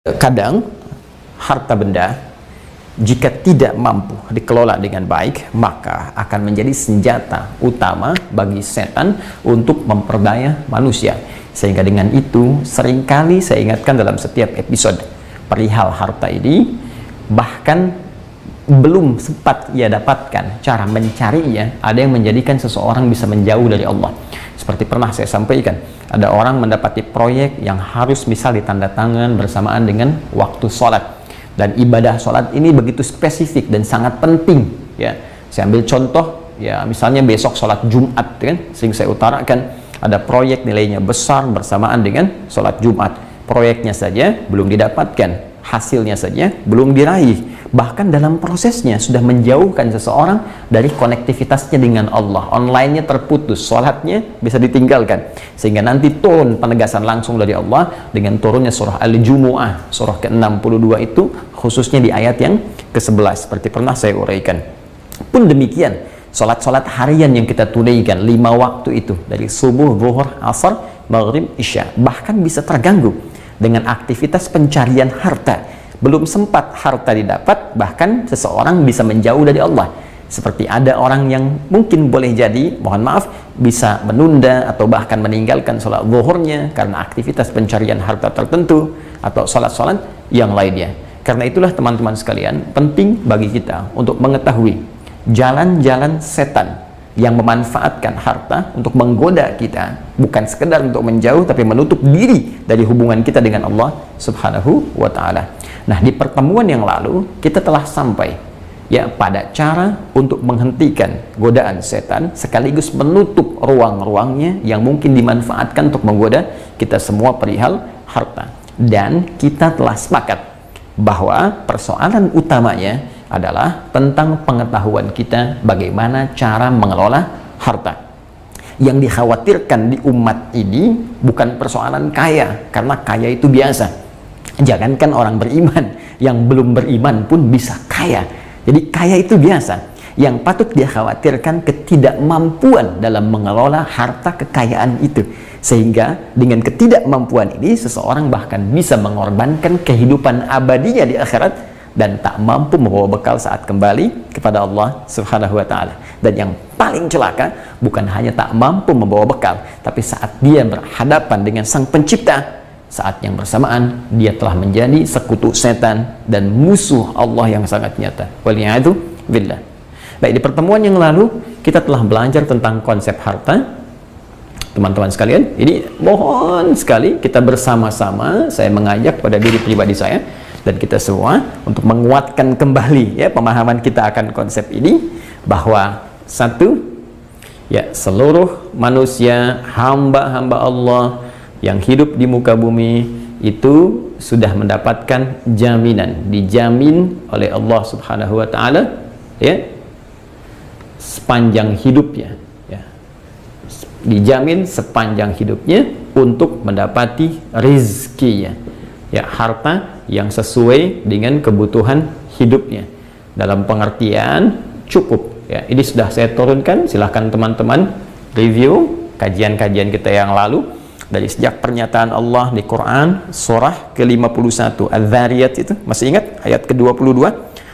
Kadang harta benda jika tidak mampu dikelola dengan baik, maka akan menjadi senjata utama bagi setan untuk memperdaya manusia. Sehingga dengan itu seringkali saya ingatkan dalam setiap episode perihal harta ini, bahkan belum sempat ia dapatkan cara mencarinya, ada yang menjadikan seseorang bisa menjauh dari Allah. Seperti pernah saya sampaikan, ada orang mendapati proyek yang harus misal ditandatangan bersamaan dengan waktu sholat, dan ibadah sholat ini begitu spesifik dan sangat penting ya. Saya ambil contoh ya, misalnya besok sholat Jumat kan, sehingga saya utarakan ada proyek nilainya besar bersamaan dengan sholat Jumat. Proyeknya saja belum didapatkan, hasilnya saja belum diraih, bahkan dalam prosesnya sudah menjauhkan seseorang dari konektivitasnya dengan Allah. Online-nya terputus, sholatnya bisa ditinggalkan, sehingga nanti turun penegasan langsung dari Allah dengan turunnya surah Al-Jumu'ah, surah ke-62 itu, khususnya di ayat yang ke-11 seperti pernah saya uraikan. Pun demikian sholat-sholat harian yang kita tunaikan 5 waktu itu, dari subuh, zuhur, asar, maghrib, isya, bahkan bisa terganggu dengan aktivitas pencarian harta. Belum sempat harta didapat, bahkan seseorang bisa menjauh dari Allah. Seperti ada orang yang mungkin boleh jadi, mohon maaf, bisa menunda atau bahkan meninggalkan sholat zuhurnya karena aktivitas pencarian harta tertentu, atau sholat-sholat yang lainnya. Karena itulah teman-teman sekalian, penting bagi kita untuk mengetahui jalan-jalan setan yang memanfaatkan harta untuk menggoda kita, bukan sekedar untuk menjauh, tapi menutup diri dari hubungan kita dengan Allah Subhanahu wa Ta'ala. Nah, di pertemuan yang lalu kita telah sampai ya pada cara untuk menghentikan godaan setan sekaligus menutup ruang-ruangnya yang mungkin dimanfaatkan untuk menggoda kita semua perihal harta. Dan kita telah sepakat bahwa persoalan utamanya adalah tentang pengetahuan kita bagaimana cara mengelola harta. Yang dikhawatirkan di umat ini bukan persoalan kaya, karena kaya itu biasa. Jangankan orang beriman, yang belum beriman pun bisa kaya. Jadi kaya itu biasa. Yang patut dikhawatirkan ketidakmampuan dalam mengelola harta kekayaan itu. Sehingga dengan ketidakmampuan ini seseorang bahkan bisa mengorbankan kehidupan abadinya di akhirat dan tak mampu membawa bekal saat kembali kepada Allah Subhanahu wa Ta'ala. Dan yang paling celaka bukan hanya tak mampu membawa bekal, tapi saat dia berhadapan dengan Sang Pencipta, saat yang bersamaan dia telah menjadi sekutu setan dan musuh Allah yang sangat nyata. Waliyadu billah. Baik, di pertemuan yang lalu kita telah belajar tentang konsep harta. Teman-teman sekalian, ini mohon sekali kita bersama-sama, saya mengajak pada diri pribadi saya dan kita semua untuk menguatkan kembali ya pemahaman kita akan konsep ini, bahwa satu ya, seluruh manusia hamba-hamba Allah yang hidup di muka bumi itu sudah mendapatkan jaminan, dijamin oleh Allah Subhanahu wa Ta'ala ya sepanjang hidupnya ya, dijamin sepanjang hidupnya untuk mendapati rizkinya ya, harta yang sesuai dengan kebutuhan hidupnya, dalam pengertian cukup ya. Ini sudah saya turunkan, silahkan teman-teman review kajian-kajian kita yang lalu, dari sejak pernyataan Allah di Quran surah ke-51 Adz-Dzariyat itu, masih ingat ayat ke-22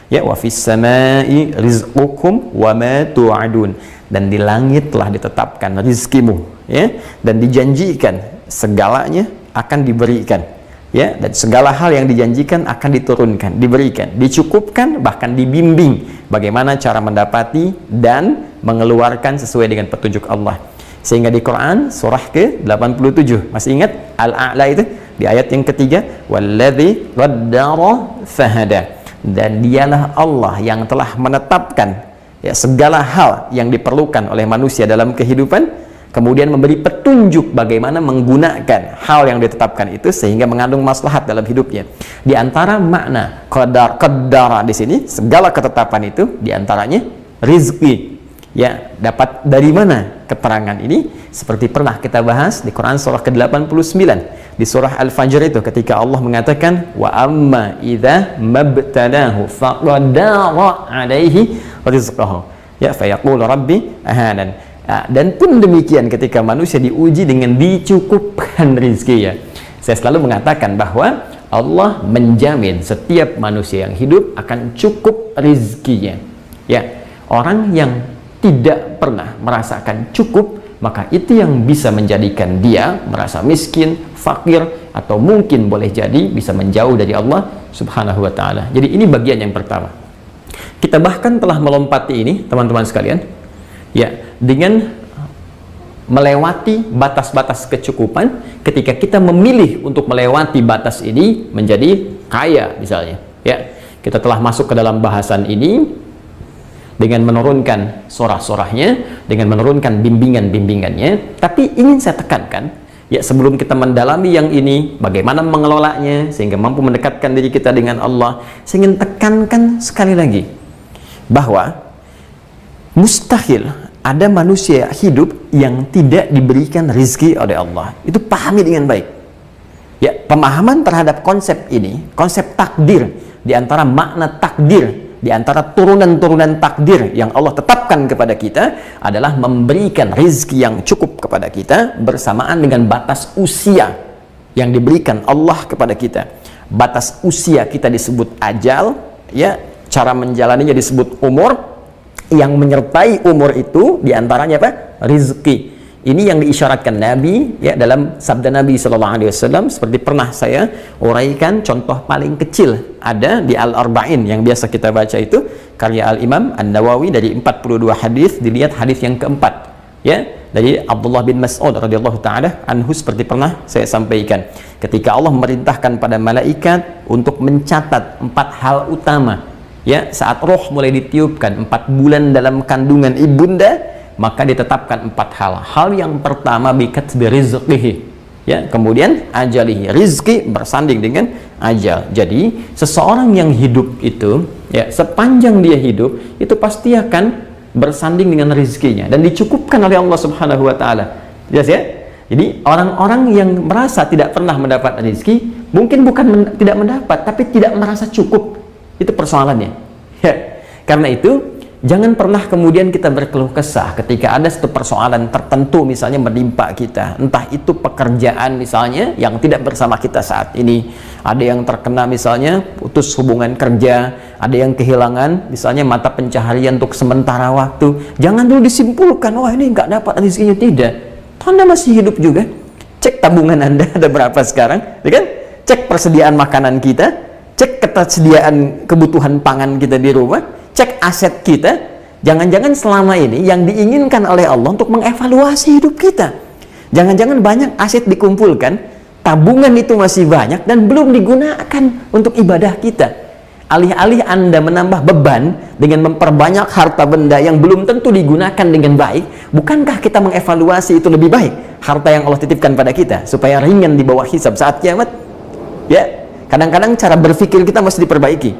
ya, wa fis samai rizqukum wa ma tu'adun, dan di langit telah ditetapkan rizkimu ya, dan dijanjikan segalanya akan diberikan ya, dan segala hal yang dijanjikan akan diturunkan, diberikan, dicukupkan, bahkan dibimbing bagaimana cara mendapati dan mengeluarkan sesuai dengan petunjuk Allah. Sehingga di Quran surah ke-87, masih ingat Al-A'la itu di ayat yang ketiga, walladzi qaddara fahada, dan dialah Allah yang telah menetapkan ya segala hal yang diperlukan oleh manusia dalam kehidupan, kemudian memberi petunjuk bagaimana menggunakan hal yang ditetapkan itu sehingga mengandung maslahat dalam hidupnya. Di antara makna qaddara di sini, segala ketetapan itu diantaranya rizki. Ya, dapat dari mana keterangan ini? Seperti pernah kita bahas di Quran surah ke-89, di surah Al-Fajr itu, ketika Allah mengatakan wa amma idza mabtalahu faqadara alaihi rizqahu ya fayaqul rabbi ahanan. Dan pun demikian ketika manusia diuji dengan dicukupkan rizki ya. Saya selalu mengatakan bahwa Allah menjamin setiap manusia yang hidup akan cukup rizkinya. Ya, orang yang tidak pernah merasakan cukup, maka itu yang bisa menjadikan dia merasa miskin, fakir, atau mungkin boleh jadi bisa menjauh dari Allah Subhanahu wa ta'ala. Jadi ini bagian yang pertama. Kita bahkan telah melompati ini, teman-teman sekalian, ya, dengan melewati batas-batas kecukupan. Ketika kita memilih untuk melewati batas ini menjadi kaya misalnya, ya, kita telah masuk ke dalam bahasan ini dengan menurunkan sorah-sorahnya, dengan menurunkan bimbingan-bimbingannya. Tapi ingin saya tekankan, ya, sebelum kita mendalami yang ini, bagaimana mengelolanya sehingga mampu mendekatkan diri kita dengan Allah, saya ingin tekankan sekali lagi bahwa mustahil ada manusia hidup yang tidak diberikan rizki oleh Allah. Itu pahami dengan baik. Ya, pemahaman terhadap konsep ini, konsep takdir, di antara makna takdir, di antara turunan-turunan takdir yang Allah tetapkan kepada kita adalah memberikan rizki yang cukup kepada kita bersamaan dengan batas usia yang diberikan Allah kepada kita. Batas usia kita disebut ajal, ya, cara menjalaninya disebut umur. Yang menyertai umur itu diantaranya apa? Rizki. Ini yang diisyaratkan Nabi, ya, dalam sabda Nabi SAW, seperti pernah saya uraikan. Contoh paling kecil ada di Al-Arba'in yang biasa kita baca itu, karya Al-Imam An-Nawawi, dari 42 hadis dilihat hadis yang keempat, ya, dari Abdullah bin Mas'ud radhiyallahu ta'ala anhu, seperti pernah saya sampaikan, ketika Allah memerintahkan pada malaikat untuk mencatat 4 hal utama, ya, saat roh mulai ditiupkan 4 bulan dalam kandungan ibunda, maka ditetapkan 4 hal. Hal yang pertama bikatbi rizqihi, ya, kemudian ajalihi, rizki bersanding dengan ajal. Jadi seseorang yang hidup itu, ya, sepanjang dia hidup itu pasti akan bersanding dengan rizkinya dan dicukupkan oleh Allah Subhanahu wa ta'ala. Jelas, ya? Jadi orang-orang yang merasa tidak pernah mendapat rizki, mungkin bukan tidak mendapat, tapi tidak merasa cukup. Itu persoalannya, ya. Karena itu jangan pernah kemudian kita berkeluh kesah ketika ada satu persoalan tertentu misalnya menimpa kita, entah itu pekerjaan misalnya yang tidak bersama kita saat ini, ada yang terkena misalnya putus hubungan kerja, ada yang kehilangan misalnya mata pencaharian untuk sementara waktu. Jangan dulu disimpulkan, wah ini nggak dapat rezekinya. Tidak, Anda masih hidup juga. Cek tabungan Anda ada berapa sekarang, ya kan? Cek persediaan makanan kita, cek ketersediaan kebutuhan pangan kita di rumah, cek aset kita. Jangan-jangan selama ini yang diinginkan oleh Allah untuk mengevaluasi hidup kita. Jangan-jangan banyak aset dikumpulkan, tabungan itu masih banyak dan belum digunakan untuk ibadah kita. Alih-alih Anda menambah beban dengan memperbanyak harta benda yang belum tentu digunakan dengan baik, bukankah kita mengevaluasi itu lebih baik, harta yang Allah titipkan pada kita, supaya ringan di bawah hisab saat kiamat? Ya, kadang-kadang cara berpikir kita mesti diperbaiki.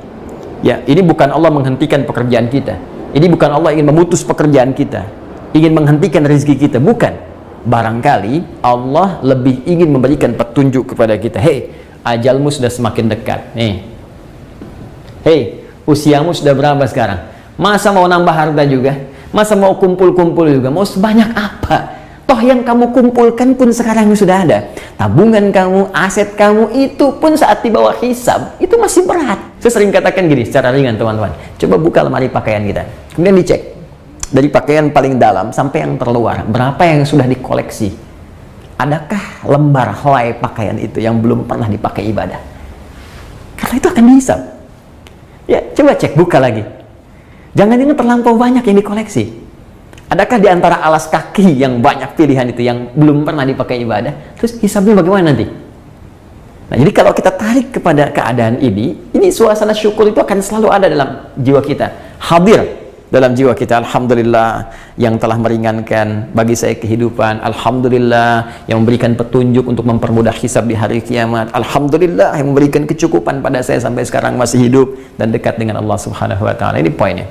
Ya, ini bukan Allah menghentikan pekerjaan kita. Ini bukan Allah ingin memutus pekerjaan kita, ingin menghentikan rezeki kita, bukan. Barangkali Allah lebih ingin memberikan petunjuk kepada kita. Hei, ajalmu sudah semakin dekat. Nih. Hei, usiamu sudah berapa sekarang? Masa mau nambah harta juga? Masa mau kumpul-kumpul juga? Mau sebanyak apa? Toh yang kamu kumpulkan pun sekarang sudah ada. Tabungan kamu, aset kamu itu pun saat di bawah hisab itu masih berat. Saya sering katakan gini secara ringan, teman-teman. Coba buka lemari pakaian kita, kemudian dicek dari pakaian paling dalam sampai yang terluar, berapa yang sudah dikoleksi. Adakah lembar helai pakaian itu yang belum pernah dipakai ibadah? Karena itu akan dihisab. Ya, coba cek, buka lagi. Jangan-jangan terlampau banyak yang dikoleksi. Adakah di antara alas kaki yang banyak pilihan itu yang belum pernah dipakai ibadah? Terus hisabnya bagaimana nanti? Nah, jadi kalau kita tarik kepada keadaan ini suasana syukur itu akan selalu ada dalam jiwa kita, hadir dalam jiwa kita. Alhamdulillah yang telah meringankan bagi saya kehidupan. Alhamdulillah yang memberikan petunjuk untuk mempermudah hisab di hari kiamat. Alhamdulillah yang memberikan kecukupan pada saya sampai sekarang masih hidup dan dekat dengan Allah Subhanahu wa ta'ala. Ini poinnya.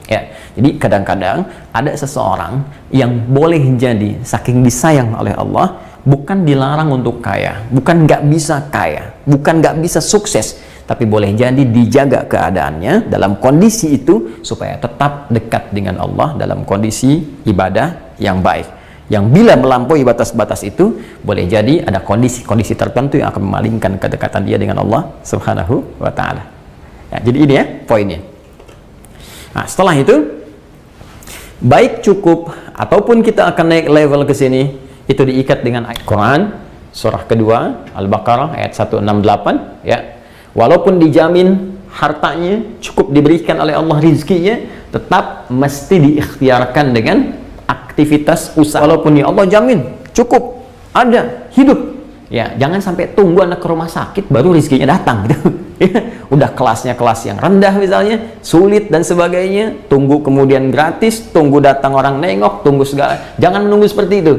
Ya, jadi kadang-kadang ada seseorang yang boleh jadi saking disayang oleh Allah, bukan dilarang untuk kaya, bukan nggak bisa kaya, bukan nggak bisa sukses, tapi boleh jadi dijaga keadaannya dalam kondisi itu supaya tetap dekat dengan Allah dalam kondisi ibadah yang baik. Yang bila melampaui batas-batas itu, boleh jadi ada kondisi-kondisi tertentu yang akan memalingkan kedekatan dia dengan Allah Subhanahu wa Ta'ala. Ya, jadi ini ya poinnya. Nah, setelah itu, baik cukup ataupun kita akan naik level ke sini, itu diikat dengan ayat Quran surah kedua Al-Baqarah ayat 168 ya. Walaupun dijamin hartanya cukup diberikan oleh Allah, rizkinya tetap mesti diikhtiarkan dengan aktivitas usaha. Walaupun ya Allah jamin cukup ada hidup ya, jangan sampai tunggu anak ke rumah sakit baru rizkinya datang gitu. Udah kelasnya kelas yang rendah misalnya, sulit dan sebagainya, tunggu kemudian gratis, tunggu datang orang nengok, tunggu segala. Jangan menunggu seperti itu,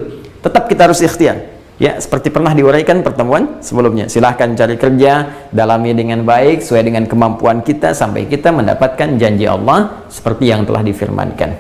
tetap kita harus ikhtiar ya, seperti pernah diuraikan pertemuan sebelumnya. Silahkan cari kerja, dalami dengan baik sesuai dengan kemampuan kita sampai kita mendapatkan janji Allah seperti yang telah difirmankan.